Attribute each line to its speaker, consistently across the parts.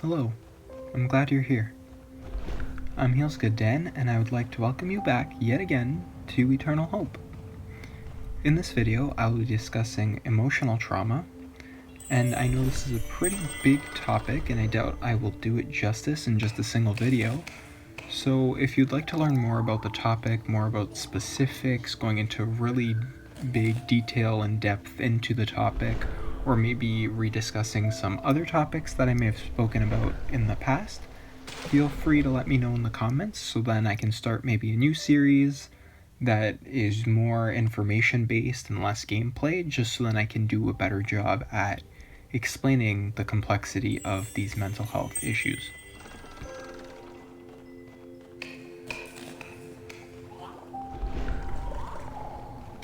Speaker 1: Hello, I'm glad you're here. I'm Hilska Den, and I would like to welcome you back yet again to Eternal Hope. In this video, I will be discussing emotional trauma, and I know this is a pretty big topic, and I doubt I will do it justice in just a single video. So if you'd like to learn more about the topic, more about specifics, going into really big detail and depth into the topic, or maybe rediscussing some other topics that I may have spoken about in the past, feel free to let me know in the comments so then I can start maybe a new series that is more information based and less gameplay, just so then I can do a better job at explaining the complexity of these mental health issues.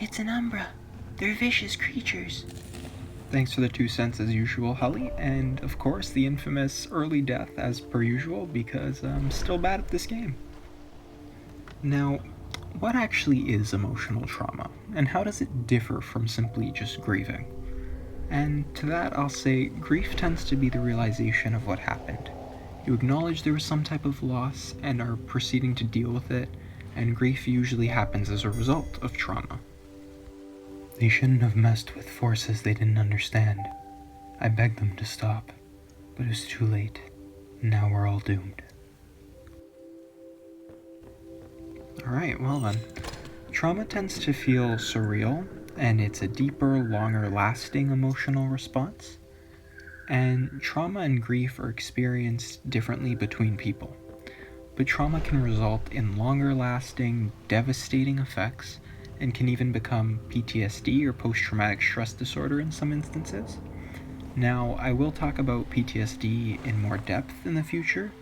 Speaker 2: It's an umbra. They're vicious creatures.
Speaker 1: Thanks for the 2 cents as usual, Hully, and of course the infamous early death as per usual, because I'm still bad at this game. Now, what actually is emotional trauma, and how does it differ from simply just grieving? And to that I'll say, grief tends to be the realization of what happened. You acknowledge there was some type of loss and are proceeding to deal with it, and grief usually happens as a result of trauma. They shouldn't have messed with forces they didn't understand. I begged them to stop, but it was too late. Now we're all doomed. Alright, well then. Trauma tends to feel surreal, and it's a deeper, longer lasting emotional response. And trauma and grief are experienced differently between people. But trauma can result in longer lasting, devastating effects, and can even become PTSD or post-traumatic stress disorder in some instances. Now, I will talk about PTSD in more depth in the future,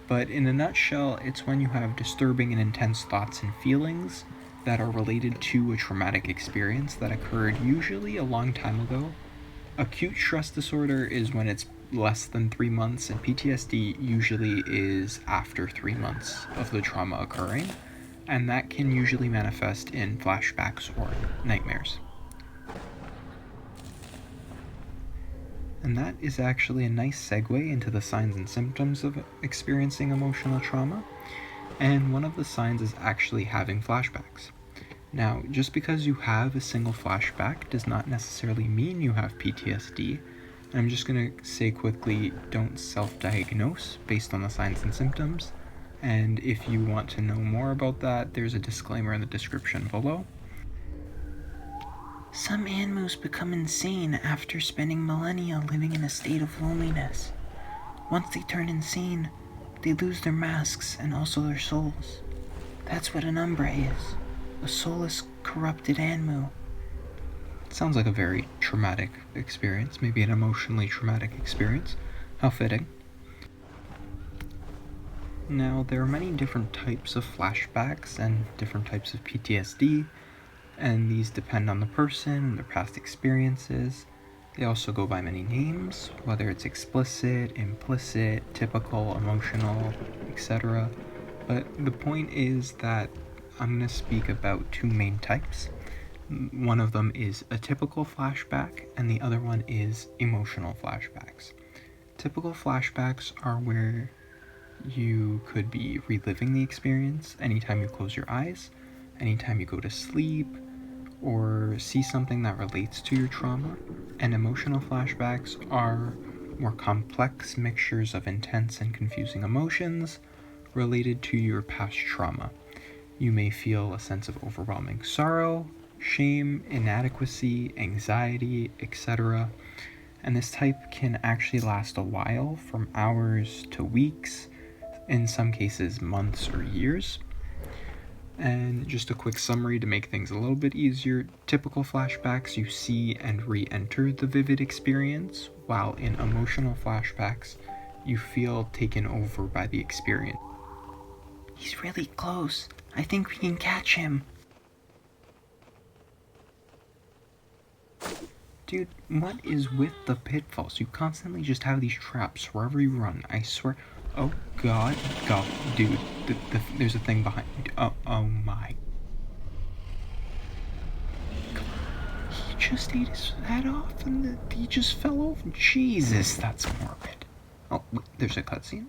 Speaker 1: but in a nutshell, it's when you have disturbing and intense thoughts and feelings that are related to a traumatic experience that occurred usually a long time ago. Acute stress disorder is when it's less than 3 months, and PTSD usually is after 3 months of the trauma occurring, and that can usually manifest in flashbacks or nightmares. And that is actually a nice segue into the signs and symptoms of experiencing emotional trauma, and one of the signs is actually having flashbacks. Now, just because you have a single flashback does not necessarily mean you have PTSD. I'm just going to say quickly, don't self-diagnose based on the signs and symptoms. And if you want to know more about that, there's a disclaimer in the description below.
Speaker 2: Some Anmus become insane after spending millennia living in a state of loneliness. Once they turn insane, they lose their masks and also their souls. That's what an umbra is. A soulless, corrupted Anmu.
Speaker 1: Sounds like a very traumatic experience, maybe an emotionally traumatic experience. How fitting. Now, there are many different types of flashbacks and different types of PTSD, and these depend on the person and their past experiences. They also go by many names, whether it's explicit, implicit, typical, emotional, etc. But the point is that I'm going to speak about 2 main types. One of them is a typical flashback, and the other one is emotional flashbacks. Typical flashbacks are where you could be reliving the experience anytime you close your eyes, anytime you go to sleep, or see something that relates to your trauma. And emotional flashbacks are more complex mixtures of intense and confusing emotions related to your past trauma. You may feel a sense of overwhelming sorrow, shame, inadequacy, anxiety, etc. And this type can actually last a while, from hours to weeks, in some cases months or years. And just a quick summary to make things a little bit easier. Typical flashbacks, you see and re-enter the vivid experience, while in emotional flashbacks, you feel taken over by the experience.
Speaker 2: He's really close. I think we can catch him.
Speaker 1: Dude, what is with the pitfalls? You constantly just have these traps wherever you run, I swear. Oh god, dude, there's a thing behind me. Oh my. He just ate his head off and he just fell over. Jesus, that's morbid. Oh, wait, there's a cutscene.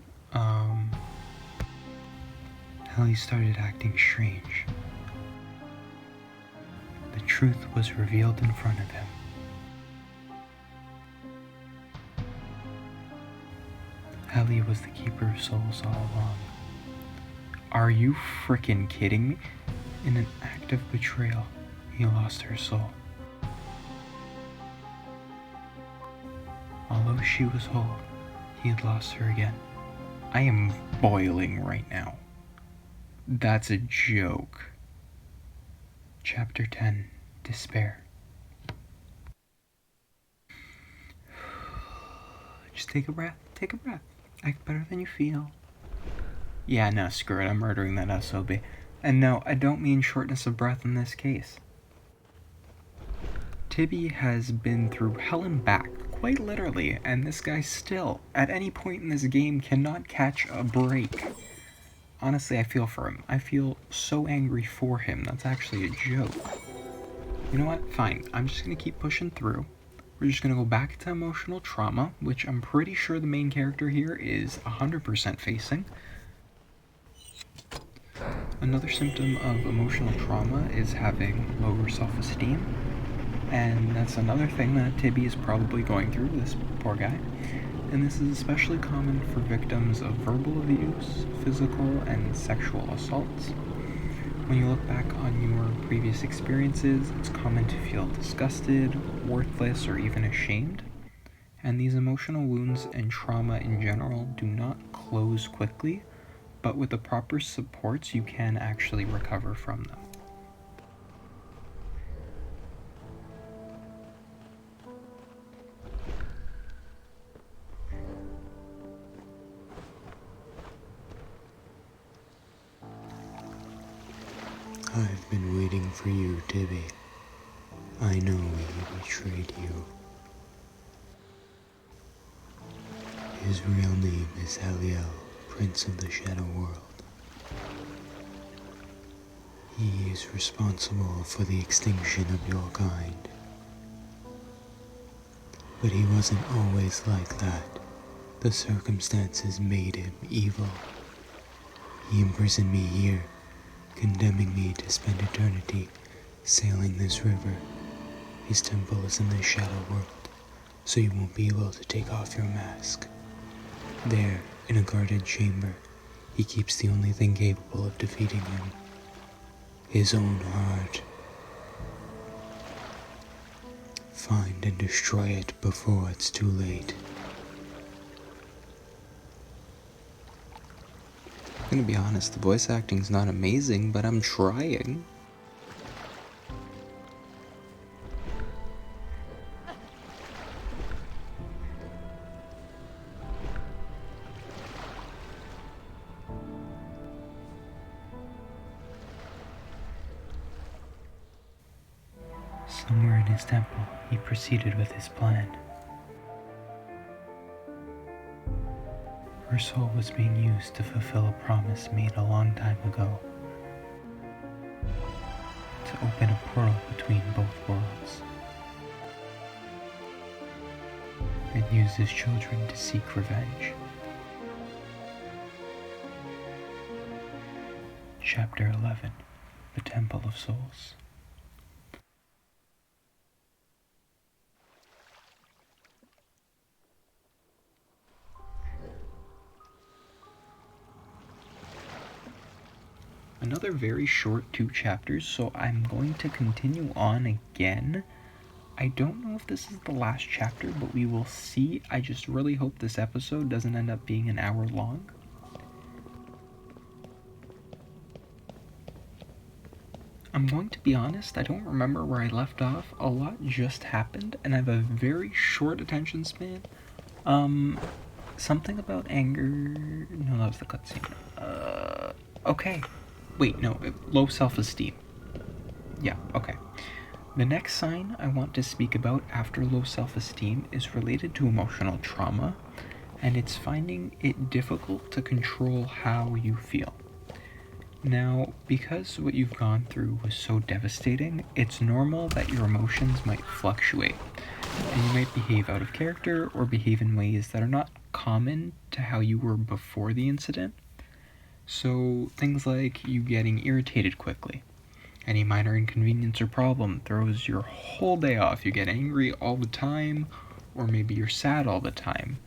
Speaker 1: Ellie started acting strange. The truth was revealed in front of him. Ellie was the keeper of souls all along. Are you frickin' kidding me? In an act of betrayal, he lost her soul. Although she was whole, he had lost her again. I am boiling right now. That's a joke. Chapter 10, Despair. Just take a breath. Take a breath. Act better than you feel. Yeah, no, screw it. I'm murdering that SOB. And no, I don't mean shortness of breath in this case. Tibby has been through hell and back, quite literally, and this guy still, at any point in this game, cannot catch a break. Honestly, I feel for him. I feel so angry for him. That's actually a joke. You know what? Fine. I'm just gonna keep pushing through. We're just gonna go back to emotional trauma, which I'm pretty sure the main character here is 100% facing. Another symptom of emotional trauma is having lower self-esteem, and that's another thing that Tibby is probably going through, this poor guy. And this is especially common for victims of verbal abuse, physical, and sexual assaults. When you look back on your previous experiences, it's common to feel disgusted, worthless, or even ashamed. And these emotional wounds and trauma in general do not close quickly, but with the proper supports, you can actually recover from them.
Speaker 3: I've been waiting for you, Tibby. I know he betrayed you. His real name is Heliel, Prince of the Shadow World. He is responsible for the extinction of your kind. But he wasn't always like that. The circumstances made him evil. He imprisoned me here, condemning me to spend eternity sailing this river. His temple is in the Shadow World, so you won't be able to take off your mask. There, in a guarded chamber, he keeps the only thing capable of defeating him. His own heart. Find and destroy it before it's too late.
Speaker 1: I'm gonna be honest, the voice acting's not amazing, but I'm trying.
Speaker 2: Somewhere in his temple, he proceeded with his plan. Her soul was being used to fulfill a promise made a long time ago, to open a portal between both worlds, and use his children to seek revenge. Chapter 11, The Temple of Souls. Another very short 2 chapters, so I'm going to continue on again. I don't know if this is the last chapter, but we will see. I just really hope this episode doesn't end up being an hour long. I'm going to be honest, I don't remember where I left off. A lot just happened, and I have a very short attention span. Something about anger... No, that was the cutscene. Okay. Wait, no, low self-esteem. Yeah, okay. The next sign I want to speak about after low self-esteem is related to emotional trauma, and it's finding it difficult to control how you feel. Now, because what you've gone through was so devastating, it's normal that your emotions might fluctuate.
Speaker 1: And you might behave out of character or behave in ways that are not common to how you were before the incident. So things like you getting irritated quickly. Any minor inconvenience or problem throws your whole day off. You get angry all the time, or maybe you're sad all the time.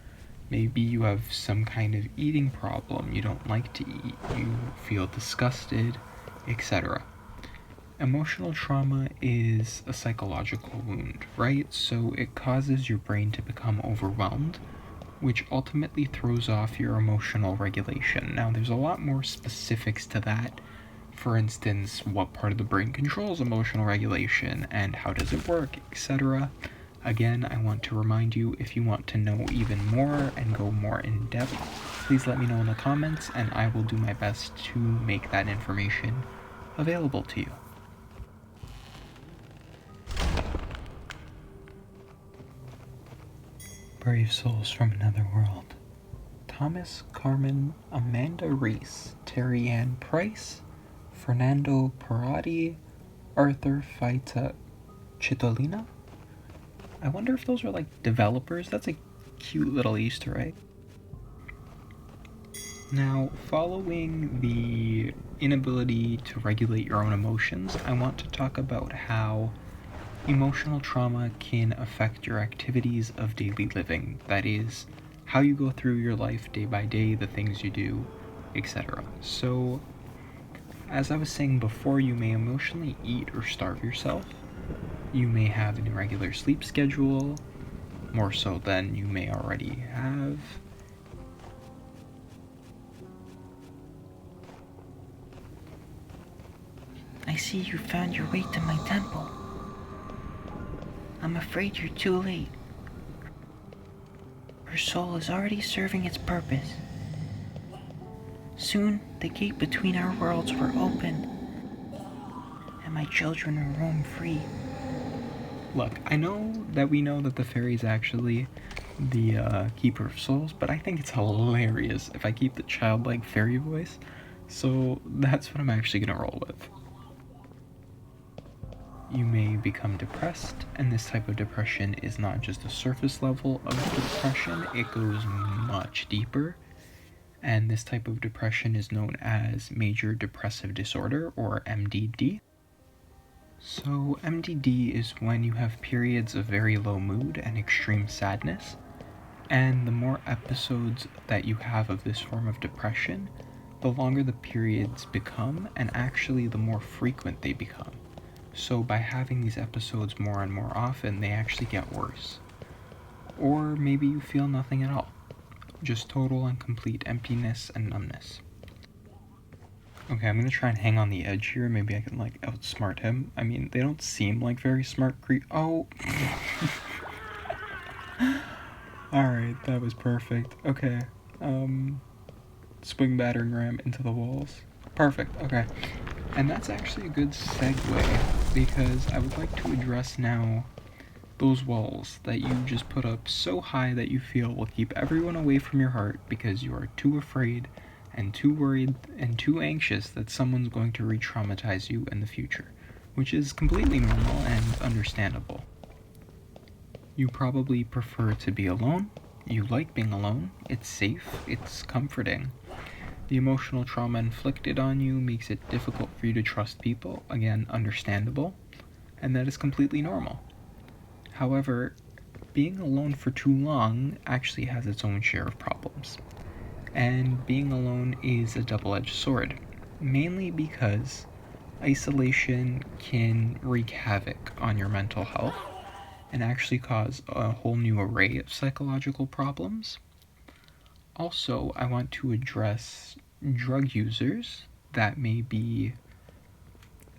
Speaker 1: Maybe you have some kind of eating problem. You don't like to eat. You feel disgusted, etc. Emotional trauma is a psychological wound, right? So it causes your brain to become overwhelmed, which ultimately throws off your emotional regulation. Now, there's a lot more specifics to that. For instance, what part of the brain controls emotional regulation and how does it work, etc. Again, I want to remind you, if you want to know even more and go more in depth, please let me know in the comments and I will do my best to make that information available to you. Brave souls from another world. Thomas Carmen, Amanda Reese, Terry Ann Price, Fernando Parati, Arthur Faita Chitolina. I wonder if those are like developers. That's a cute little Easter egg. Now, following the inability to regulate your own emotions, I want to talk about how emotional trauma can affect your activities of daily living. That is, how you go through your life day by day, the things you do, etc. So, as I was saying before, you may emotionally eat or starve yourself. You may have an irregular sleep schedule, more so than you may already have.
Speaker 2: I see you found your way to my temple. I'm afraid you're too late. Her soul is already serving its purpose. Soon, the gate between our worlds will open, and my children will roam free.
Speaker 1: Look, I know that we know that the fairy is actually the keeper of souls, but I think it's hilarious if I keep the childlike fairy voice, so that's what I'm actually gonna roll with. You may become depressed, and this type of depression is not just a surface level of depression, it goes much deeper. And this type of depression is known as major depressive disorder, or MDD. So MDD is when you have periods of very low mood and extreme sadness, and the more episodes that you have of this form of depression, the longer the periods become, and actually the more frequent they become. So by having these episodes more and more often, they actually get worse. Or maybe you feel nothing at all. Just total and complete emptiness and numbness. Okay, I'm gonna try and hang on the edge here. Maybe I can, like, outsmart him. I mean, they don't seem like very smart Oh! Alright, that was perfect. Okay, swing battering ram into the walls. Perfect, okay. And that's actually a good segue, because I would like to address now those walls that you just put up so high that you feel will keep everyone away from your heart because you are too afraid and too worried and too anxious that someone's going to re-traumatize you in the future, which is completely normal and understandable. You probably prefer to be alone. You like being alone. It's safe. It's comforting. The emotional trauma inflicted on you makes it difficult for you to trust people. Again, understandable. And that is completely normal. However, being alone for too long actually has its own share of problems. And being alone is a double-edged sword, mainly because isolation can wreak havoc on your mental health and actually cause a whole new array of psychological problems. Also, I want to address drug users that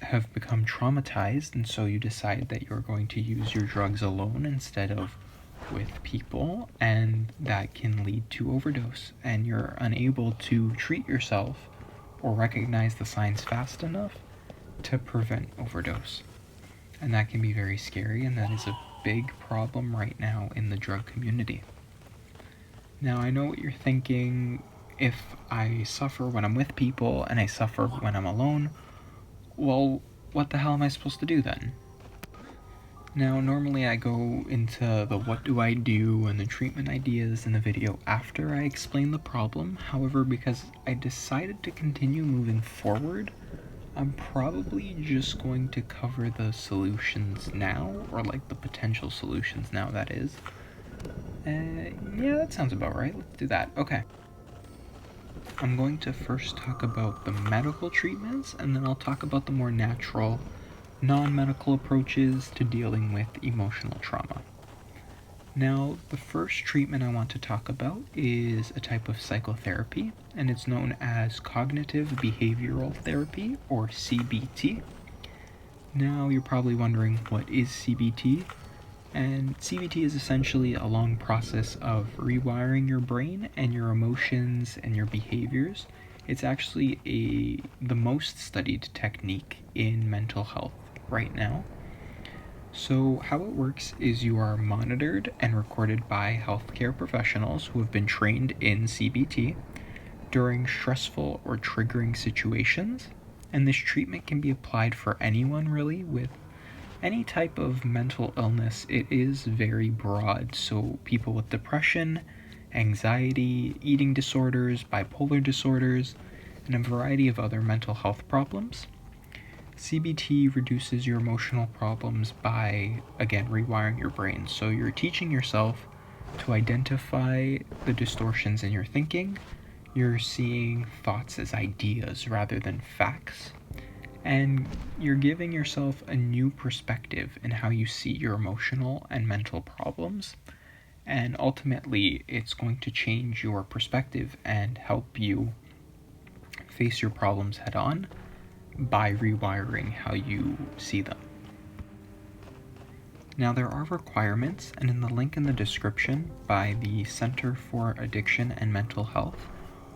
Speaker 1: have become traumatized, and so you decide that you're going to use your drugs alone instead of with people, and that can lead to overdose, and you're unable to treat yourself or recognize the signs fast enough to prevent overdose. And that can be very scary, and that is a big problem right now in the drug community. Now, I know what you're thinking. If I suffer when I'm with people and I suffer when I'm alone, well, what the hell am I supposed to do then? Now, normally I go into the what do I do and the treatment ideas in the video after I explain the problem. However, because I decided to continue moving forward, I'm probably just going to cover the solutions now, or like the potential solutions now, that is. Yeah, that sounds about right. Let's do that. Okay. I'm going to first talk about the medical treatments, and then I'll talk about the more natural, non-medical approaches to dealing with emotional trauma. Now, the first treatment I want to talk about is a type of psychotherapy, and it's known as cognitive behavioral therapy, or CBT. Now, you're probably wondering, what is CBT? And CBT is essentially a long process of rewiring your brain and your emotions and your behaviors. It's actually the most studied technique in mental health right now. So how it works is you are monitored and recorded by healthcare professionals who have been trained in CBT during stressful or triggering situations. And this treatment can be applied for anyone really with any type of mental illness. It is very broad, so people with depression, anxiety, eating disorders, bipolar disorders, and a variety of other mental health problems. CBT reduces your emotional problems by, again, rewiring your brain. So you're teaching yourself to identify the distortions in your thinking. You're seeing thoughts as ideas rather than facts. And you're giving yourself a new perspective in how you see your emotional and mental problems. And ultimately, it's going to change your perspective and help you face your problems head on by rewiring how you see them. Now, there are requirements, and in the link in the description by the Center for Addiction and Mental Health,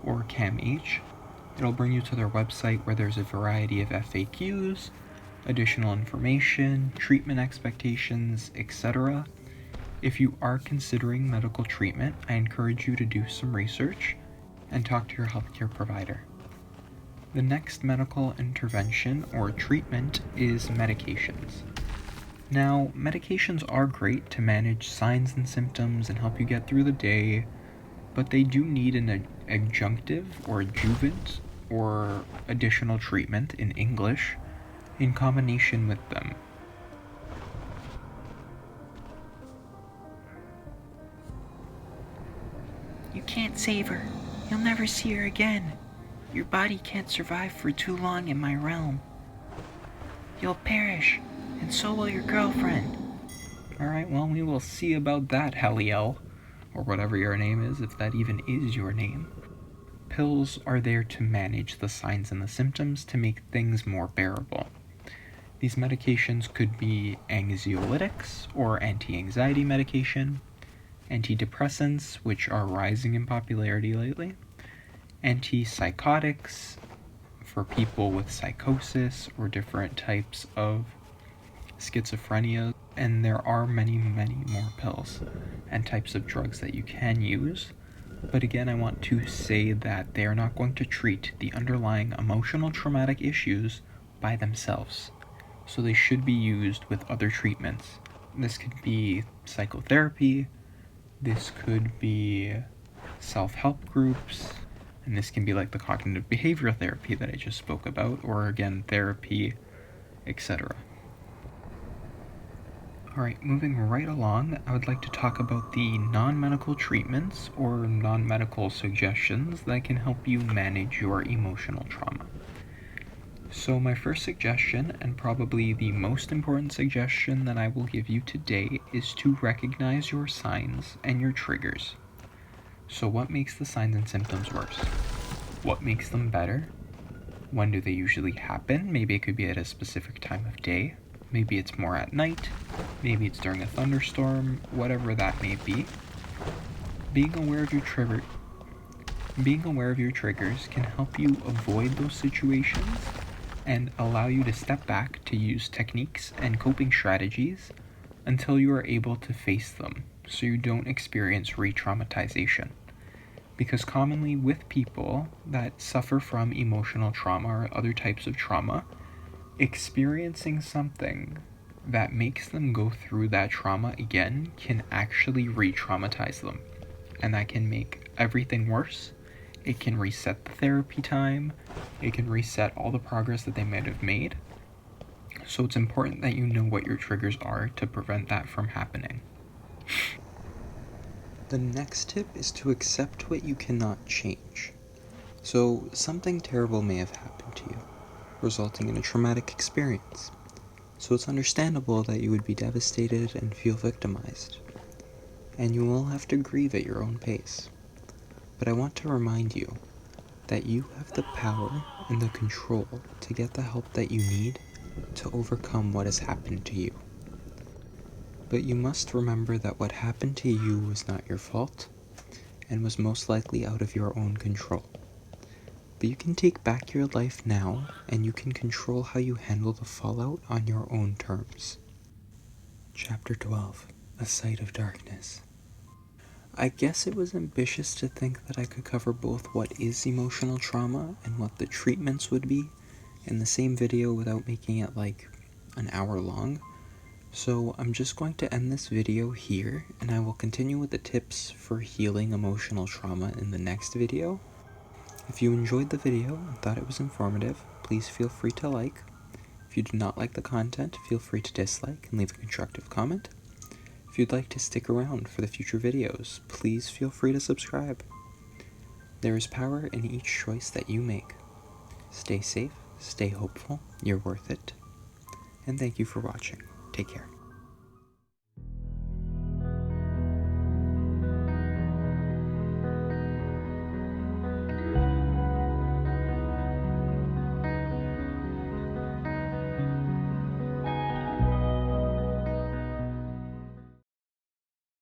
Speaker 1: or CAMH, it'll bring you to their website where there's a variety of FAQs, additional information, treatment expectations, etc. If you are considering medical treatment, I encourage you to do some research and talk to your healthcare provider. The next medical intervention or treatment is medications. Now, medications are great to manage signs and symptoms and help you get through the day, but they do need an adjunctive or adjuvant or additional treatment in English in combination with them.
Speaker 2: You can't save her. You'll never see her again. Your body can't survive for too long in my realm. You'll perish, and so will your girlfriend.
Speaker 1: Alright, well, we will see about that, Heliel, or whatever your name is, if that even is your name. Pills are there to manage the signs and the symptoms to make things more bearable. These medications could be anxiolytics or anti-anxiety medication, antidepressants, which are rising in popularity lately, antipsychotics for people with psychosis or different types of schizophrenia, and there are many more pills and types of drugs that you can use. But again, I want to say that they are not going to treat the underlying emotional traumatic issues by themselves. So they should be used with other treatments. This could be psychotherapy, this could be self-help groups, and this can be like the cognitive behavioral therapy that I just spoke about, or again, therapy, etc. Alright, moving right along, I would like to talk about the non-medical treatments or non-medical suggestions that can help you manage your emotional trauma. So my first suggestion, and probably the most important suggestion that I will give you today, is to recognize your signs and your triggers. So what makes the signs and symptoms worse? What makes them better? When do they usually happen? Maybe it could be at a specific time of day. Maybe it's more at night. Maybe it's during a thunderstorm, whatever that may be. Being aware of your triggers can help you avoid those situations and allow you to step back to use techniques and coping strategies until you are able to face them so you don't experience re-traumatization. Because commonly with people that suffer from emotional trauma or other types of trauma, experiencing something that makes them go through that trauma again can actually re-traumatize them. And that can make everything worse. It can reset the therapy time. It can reset all the progress that they might have made. So it's important that you know what your triggers are to prevent that from happening. The next tip is to accept what you cannot change. So something terrible may have happened to you, resulting in a traumatic experience. So it's understandable that you would be devastated and feel victimized. And you will have to grieve at your own pace. But I want to remind you that you have the power and the control to get the help that you need to overcome what has happened to you. But you must remember that what happened to you was not your fault and was most likely out of your own control. But you can take back your life now, and you can control how you handle the fallout on your own terms. Chapter 12, A Sight of Darkness. I guess it was ambitious to think that I could cover both what is emotional trauma and what the treatments would be in the same video without making it like an hour long. So I'm just going to end this video here, and I will continue with the tips for healing emotional trauma in the next video. If you enjoyed the video and thought it was informative, please feel free to like. If you did not like the content, feel free to dislike and leave a constructive comment. If you'd like to stick around for the future videos, please feel free to subscribe. There is power in each choice that you make. Stay safe, stay hopeful, you're worth it. And thank you for watching. Take care.